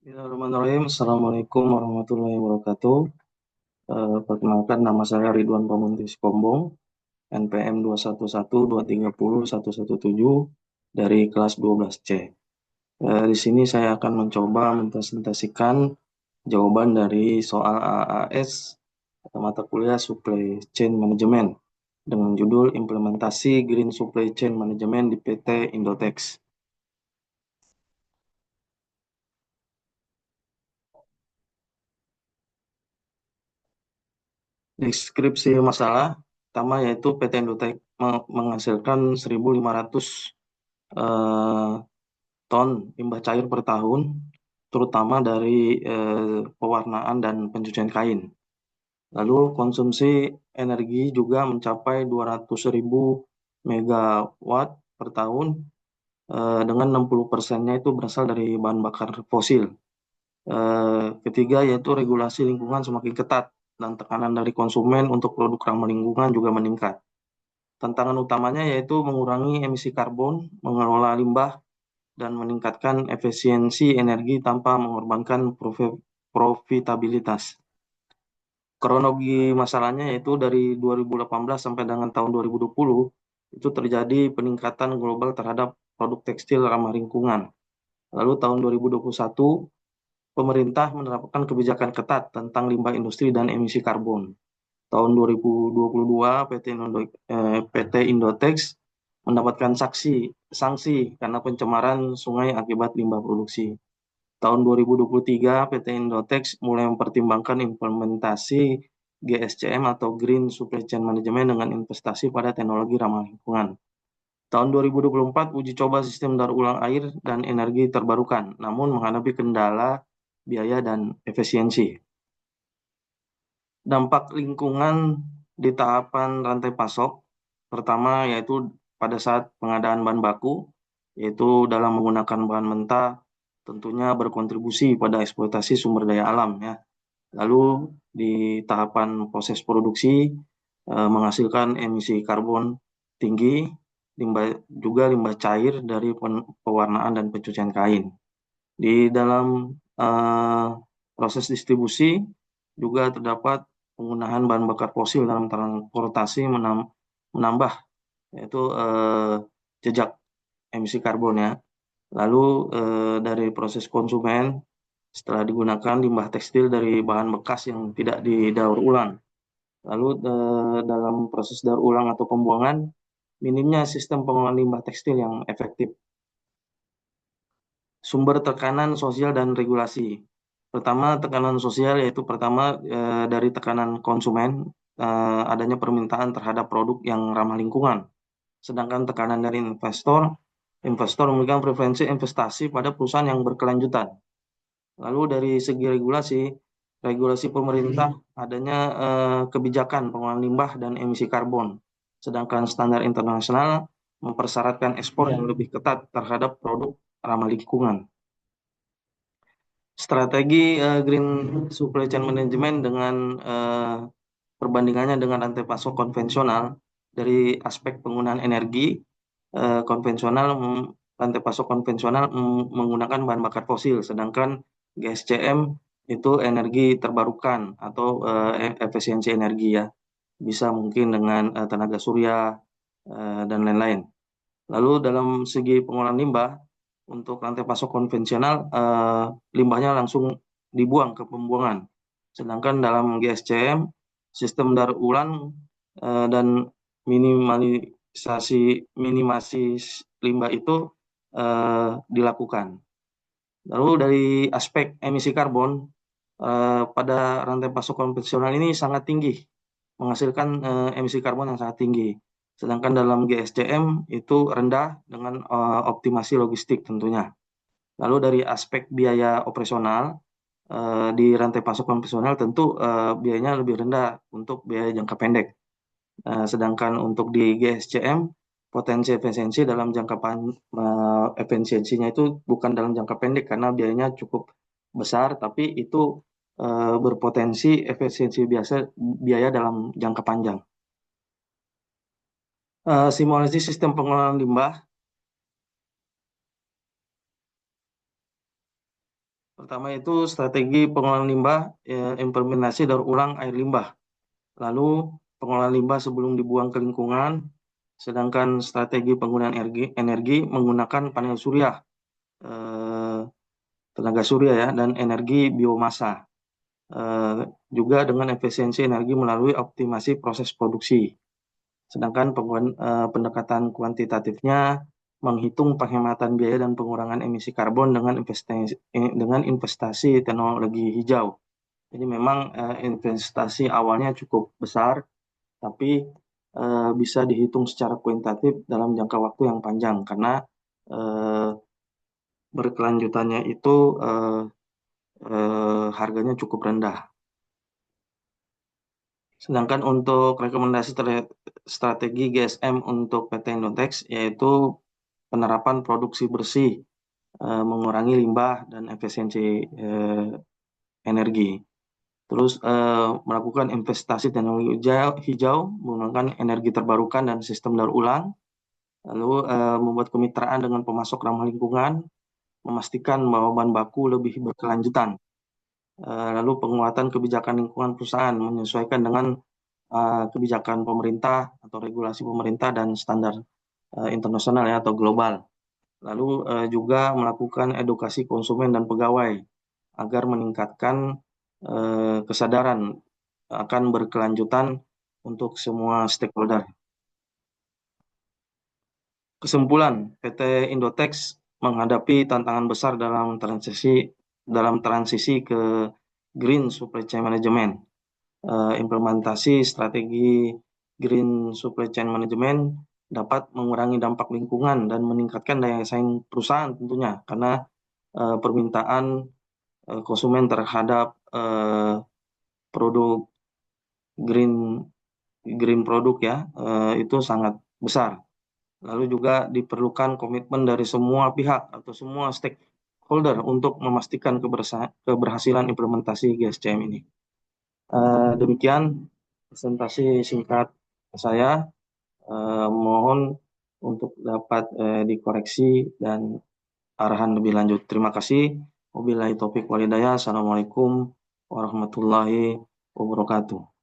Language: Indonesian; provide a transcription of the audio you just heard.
Bismillahirrahmanirrahim. Assalamualaikum warahmatullahi wabarakatuh. Perkenalkan, nama saya Ridwan Pamunti Sikombong, NPM 211230117 dari kelas 12C. Di sini saya akan mencoba mempresentasikan jawaban dari soal AAS atau mata kuliah Supply Chain Management dengan judul Implementasi Green Supply Chain Management di PT Indotex. Deskripsi masalah pertama yaitu PT Indotex menghasilkan 1.500 eh, ton limbah cair per tahun, terutama dari pewarnaan dan pencucian kain. Lalu konsumsi energi juga mencapai 200.000 megawatt per tahun, dengan 60%-nya itu berasal dari bahan bakar fosil. Ketiga yaitu regulasi lingkungan semakin ketat dan tekanan dari konsumen untuk produk ramah lingkungan juga meningkat. Tantangan utamanya yaitu mengurangi emisi karbon, mengelola limbah, dan meningkatkan efisiensi energi tanpa mengorbankan profitabilitas. Kronologi masalahnya yaitu dari 2018 sampai dengan tahun 2020 itu terjadi peningkatan global terhadap produk tekstil ramah lingkungan. Lalu tahun 2021 pemerintah menerapkan kebijakan ketat tentang limbah industri dan emisi karbon. Tahun 2022 PT Indotex mendapatkan sanksi karena pencemaran sungai akibat limbah produksi. Tahun 2023 PT Indotex mulai mempertimbangkan implementasi GSCM atau Green Supply Chain Management dengan investasi pada teknologi ramah lingkungan. Tahun 2024 uji coba sistem daur ulang air dan energi terbarukan, namun menghadapi kendala biaya dan efisiensi. Dampak lingkungan di tahapan rantai pasok, pertama yaitu pada saat pengadaan bahan baku, yaitu dalam menggunakan bahan mentah, tentunya berkontribusi pada eksploitasi sumber daya alam ya. Lalu di tahapan proses produksi, menghasilkan emisi karbon tinggi, limbah cair dari pewarnaan dan pencucian kain. Di dalam proses distribusi juga terdapat penggunaan bahan bakar fosil dalam transportasi menambah yaitu jejak emisi karbon ya. Lalu dari proses konsumen, setelah digunakan limbah tekstil dari bahan bekas yang tidak didaur ulang. Lalu dalam proses daur ulang atau pembuangan, minimnya sistem pengolahan limbah tekstil yang efektif. Sumber tekanan sosial dan regulasi. Pertama, tekanan sosial yaitu pertama dari tekanan konsumen, adanya permintaan terhadap produk yang ramah lingkungan. Sedangkan tekanan dari investor memberikan preferensi investasi pada perusahaan yang berkelanjutan. Lalu dari segi regulasi pemerintah adanya kebijakan pengolahan limbah dan emisi karbon. Sedangkan standar internasional mempersyaratkan ekspor yang lebih ketat terhadap produk ramah lingkungan. Strategi Green Supply Chain Management dengan perbandingannya dengan rantai pasok konvensional dari aspek penggunaan energi konvensional, rantai pasok konvensional menggunakan bahan bakar fosil, sedangkan GSCM itu energi terbarukan atau efisiensi energi ya, bisa mungkin dengan tenaga surya dan lain-lain. Lalu dalam segi pengolahan limbah, untuk rantai pasok konvensional, limbahnya langsung dibuang ke pembuangan. Sedangkan dalam GSCM, sistem daur ulang dan minimasi limbah itu dilakukan. Lalu dari aspek emisi karbon, pada rantai pasok konvensional ini sangat tinggi, menghasilkan emisi karbon yang sangat tinggi. Sedangkan dalam GSCM itu rendah dengan optimasi logistik tentunya. Lalu dari aspek biaya operasional, di rantai pasok konvensional tentu biayanya lebih rendah untuk biaya jangka pendek. Sedangkan untuk di GSCM, potensi efisiensi dalam efisiensinya itu bukan dalam jangka pendek karena biayanya cukup besar, tapi itu berpotensi efisiensi biaya dalam jangka panjang. Simulasi sistem pengolahan limbah. Simulasi sistem pengolahan limbah Pertama itu strategi pengelolaan limbah, implementasi daur ulang air limbah. Lalu pengelolaan limbah sebelum dibuang ke lingkungan, sedangkan strategi penggunaan energi menggunakan panel surya, eh, tenaga surya ya, dan energi biomasa. Eh, Juga dengan efisiensi energi melalui optimasi proses produksi. Sedangkan pendekatan kuantitatifnya menghitung penghematan biaya dan pengurangan emisi karbon dengan investasi teknologi hijau. Jadi memang investasi awalnya cukup besar, tapi bisa dihitung secara kuantitatif dalam jangka waktu yang panjang karena eh, berkelanjutannya itu harganya cukup rendah. Sedangkan untuk rekomendasi strategi GSM untuk PT Indotex yaitu penerapan produksi bersih, mengurangi limbah dan efisiensi eh, energi. Terus melakukan investasi teknologi hijau, menggunakan energi terbarukan dan sistem daur ulang. Lalu membuat kemitraan dengan pemasok ramah lingkungan, memastikan bahwa bahan baku lebih berkelanjutan. Lalu penguatan kebijakan lingkungan perusahaan menyesuaikan dengan kebijakan pemerintah atau regulasi pemerintah dan standar internasional ya atau global. Lalu juga melakukan edukasi konsumen dan pegawai agar meningkatkan kesadaran akan berkelanjutan untuk semua stakeholder. Kesimpulan, PT Indotex menghadapi tantangan besar dalam transisi ke Green Supply Chain Management. Implementasi strategi Green Supply Chain Management dapat mengurangi dampak lingkungan dan meningkatkan daya saing perusahaan tentunya karena permintaan konsumen terhadap produk green green produk ya itu sangat besar. Lalu juga diperlukan komitmen dari semua pihak atau semua stakeholder untuk memastikan keberhasilan implementasi GSCM ini. Demikian presentasi singkat saya. Mohon untuk dapat dikoreksi dan arahan lebih lanjut. Terima kasih. Wabillahi taufiq walhidayah. Assalamualaikum warahmatullahi wabarakatuh.